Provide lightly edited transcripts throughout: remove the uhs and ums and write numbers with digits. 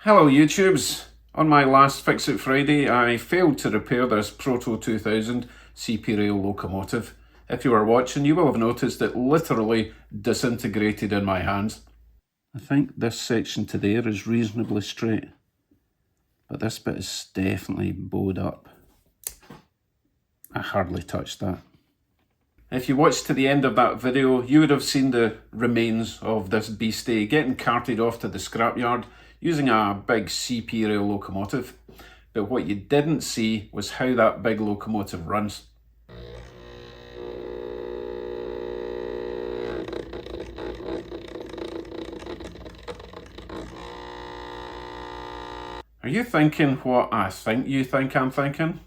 Hello YouTubes! On my last Fix It Friday I failed to repair this Proto 2000 CP rail locomotive. If you were watching you will have noticed it literally disintegrated in my hands. I think this section to there is reasonably straight, but this bit is definitely bowed up. I hardly touched that. If you watched to the end of that video, you would have seen the remains of this beastie getting carted off to the scrapyard using a big CP rail locomotive. But what you didn't see was how that big locomotive runs. Are you thinking what I think you think I'm thinking?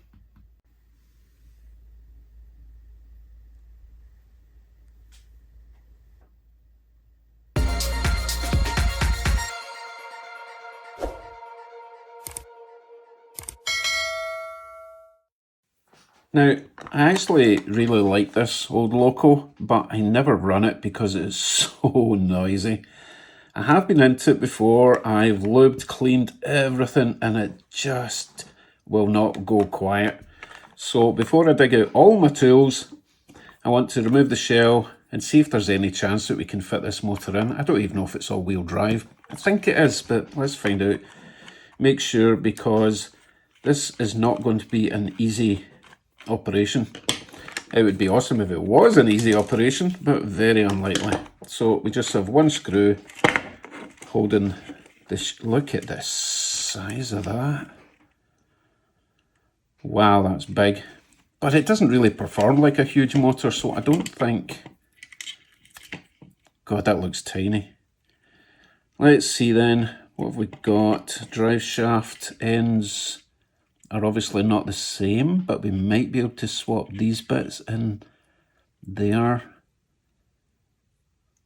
Now, I actually really like this old loco, but I never run it because it is so noisy. I have been into it before, I've lubed, cleaned everything, and it just will not go quiet. So before I dig out all my tools, I want to remove the shell and see if there's any chance that we can fit this motor in. I don't even know if it's all-wheel drive. I think it is, but let's find out. Make sure, because this is not going to be an easy operation. It would be awesome if it was an easy operation, but very unlikely. So we just have one screw holding this. Look at the size of that. Wow, that's big. But it doesn't really perform like a huge motor, so I don't think... God, that looks tiny. Let's see then, what have we got? Drive shaft ends are obviously not the same, but we might be able to swap these bits in there.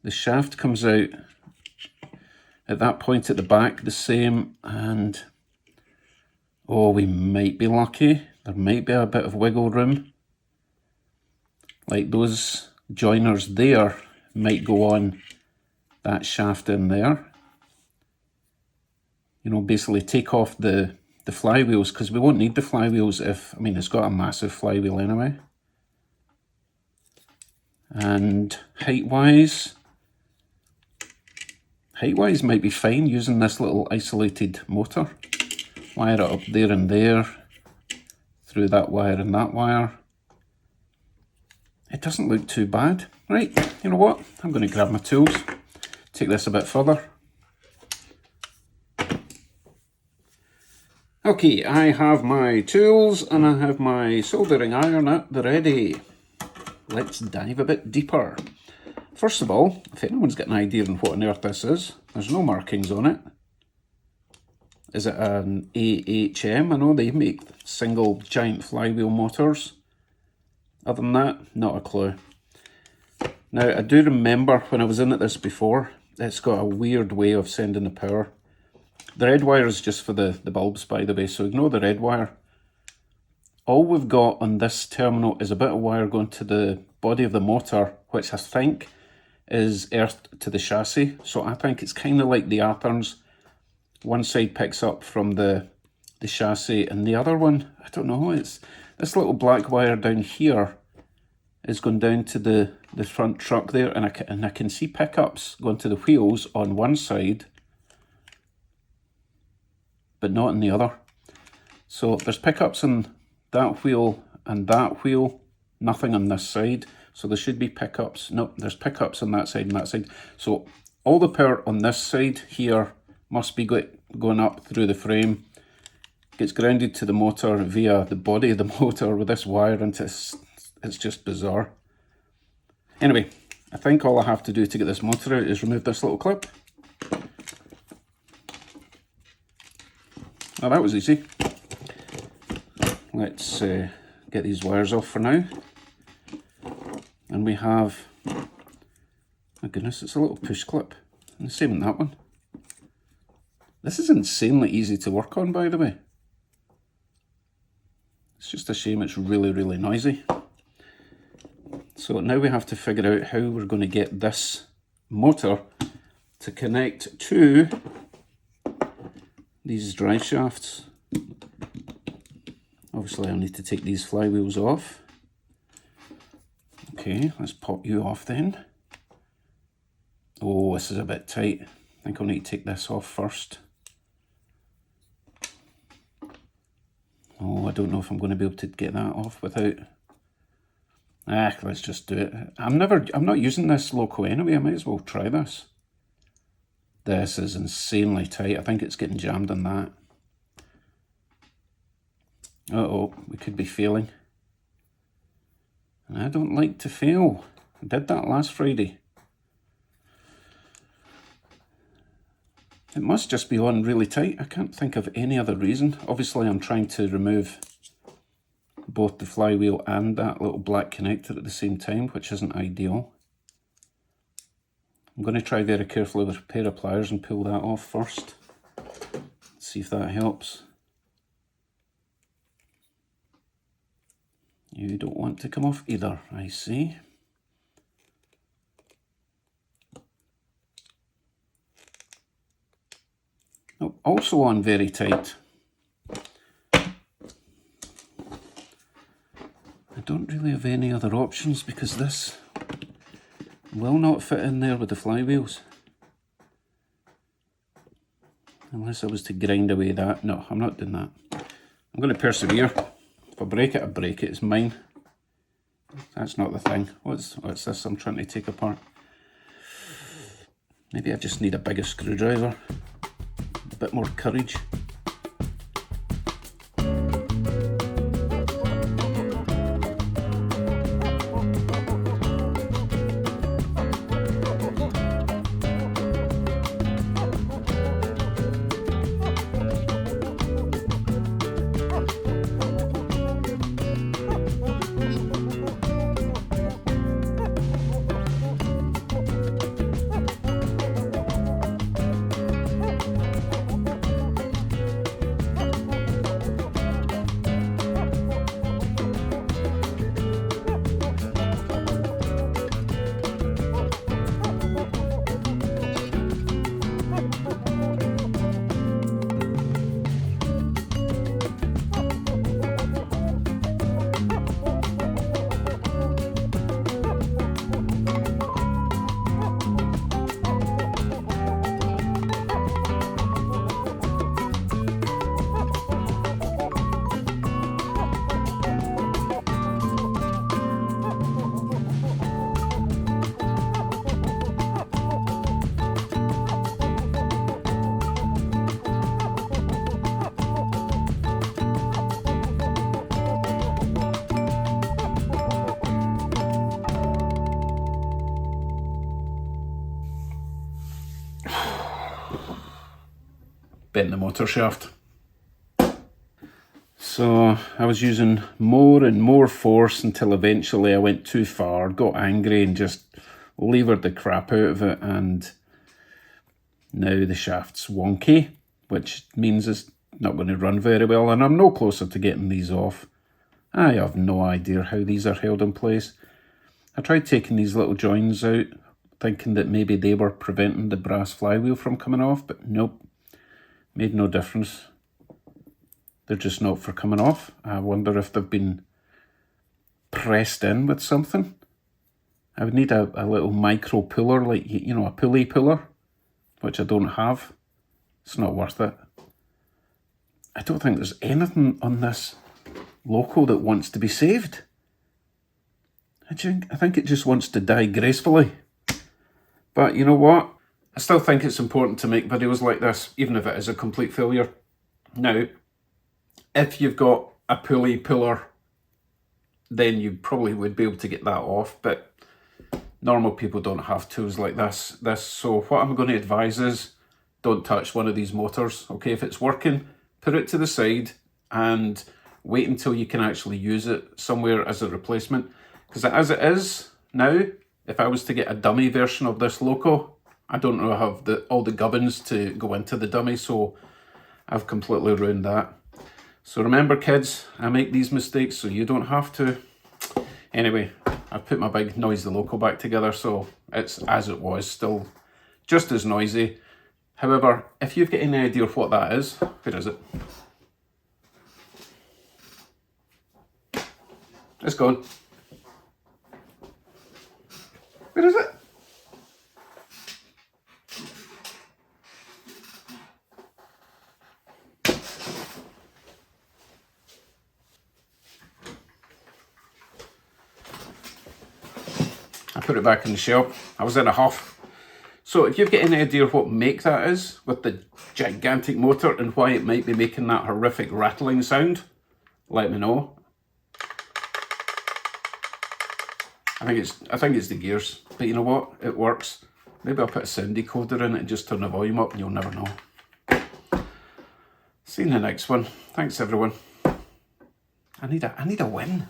The shaft comes out at that point at the back the same, and oh, we might be lucky. There might be a bit of wiggle room. Like those joiners there might go on that shaft in there. You know, basically take off the flywheels, because we won't need the flywheels if, I mean, it's got a massive flywheel anyway. And height-wise might be fine using this little isolated motor. Wire it up there and there, through that wire and that wire. It doesn't look too bad. Right, you know what? I'm going to grab my tools, take this a bit further. Okay, I have my tools and I have my soldering iron at the ready. Let's dive a bit deeper. First of all, if anyone's got an idea on what on earth this is, there's no markings on it. Is it an AHM? I know they make single giant flywheel motors. Other than that, not a clue. Now, I do remember when I was in at this before, it's got a weird way of sending the power. The red wire is just for the bulbs, by the way, so ignore the red wire. All we've got on this terminal is a bit of wire going to the body of the motor, which I think is earthed to the chassis. So I think it's kind of like the Aperns. One side picks up from the chassis, and the other one, I don't know, it's this little black wire down here is going down to the front truck there, and I can see pickups going to the wheels on one side, but not on the other. So there's pickups on that wheel and that wheel, nothing on this side. So there should be pickups. Nope, there's pickups on that side and that side. So all the power on this side here must be going up through the frame, gets grounded to the motor via the body of the motor with this wire, and it's just bizarre. Anyway, I think all I have to do to get this motor out is remove this little clip. Oh, that was easy. Let's get these wires off for now. And we have, my goodness, it's a little push clip. And the same in that one. This is insanely easy to work on, by the way. It's just a shame it's really, really noisy. So now we have to figure out how we're going to get this motor to connect to these drive shafts. Obviously I'll need to take these flywheels off. Okay, let's pop you off then. Oh, this is a bit tight. I think I'll need to take this off first. Oh, I don't know if I'm going to be able to get that off without... let's just do it. I'm not using this loco anyway, I might as well try this. This is insanely tight. I think it's getting jammed on that. Uh-oh, we could be failing. And I don't like to fail. I did that last Friday. It must just be on really tight. I can't think of any other reason. Obviously, I'm trying to remove both the flywheel and that little black connector at the same time, which isn't ideal. I'm going to try very carefully with a pair of pliers and pull that off first. See if that helps. You don't want to come off either, I see. Oh, also on very tight. I don't really have any other options because this will not fit in there with the flywheels. Unless I was to grind away that. No, I'm not doing that. I'm going to persevere. If I break it, I break it. It's mine. That's not the thing. What's this I'm trying to take apart? Maybe I just need a bigger screwdriver. A bit more courage. Bent the motor shaft. So I was using more and more force until eventually I went too far, got angry and just levered the crap out of it, and now the shaft's wonky, which means it's not going to run very well, and I'm no closer to getting these off. I have no idea how these are held in place. I tried taking these little joins out, thinking that maybe they were preventing the brass flywheel from coming off, but nope. Made no difference. They're just not for coming off. I wonder if they've been pressed in with something. I would need a little micro puller, like, you know, a pulley puller, which I don't have. It's not worth it. I don't think there's anything on this loco that wants to be saved. I think it just wants to die gracefully. But you know what? I still think it's important to make videos like this, even if it is a complete failure. Now, if you've got a pulley puller, then you probably would be able to get that off, but normal people don't have tools like this. So what I'm going to advise is, don't touch one of these motors, okay? If it's working, put it to the side and wait until you can actually use it somewhere as a replacement. Because as it is now, if I was to get a dummy version of this loco, I don't know, I have all the gubbins to go into the dummy, so I've completely ruined that. So remember, kids, I make these mistakes so you don't have to. Anyway, I've put my big noisy loco back together, so it's as it was, still just as noisy. However, if you've got any idea of what that is, where is it? It's gone. Where is it? I put it back in the shelf. I was in a huff. So if you've got any idea what make that is, with the gigantic motor and why it might be making that horrific rattling sound, let me know. I think it's the gears, but you know what? It works. Maybe I'll put a sound decoder in it and just turn the volume up and you'll never know. See you in the next one. Thanks everyone. I need a win.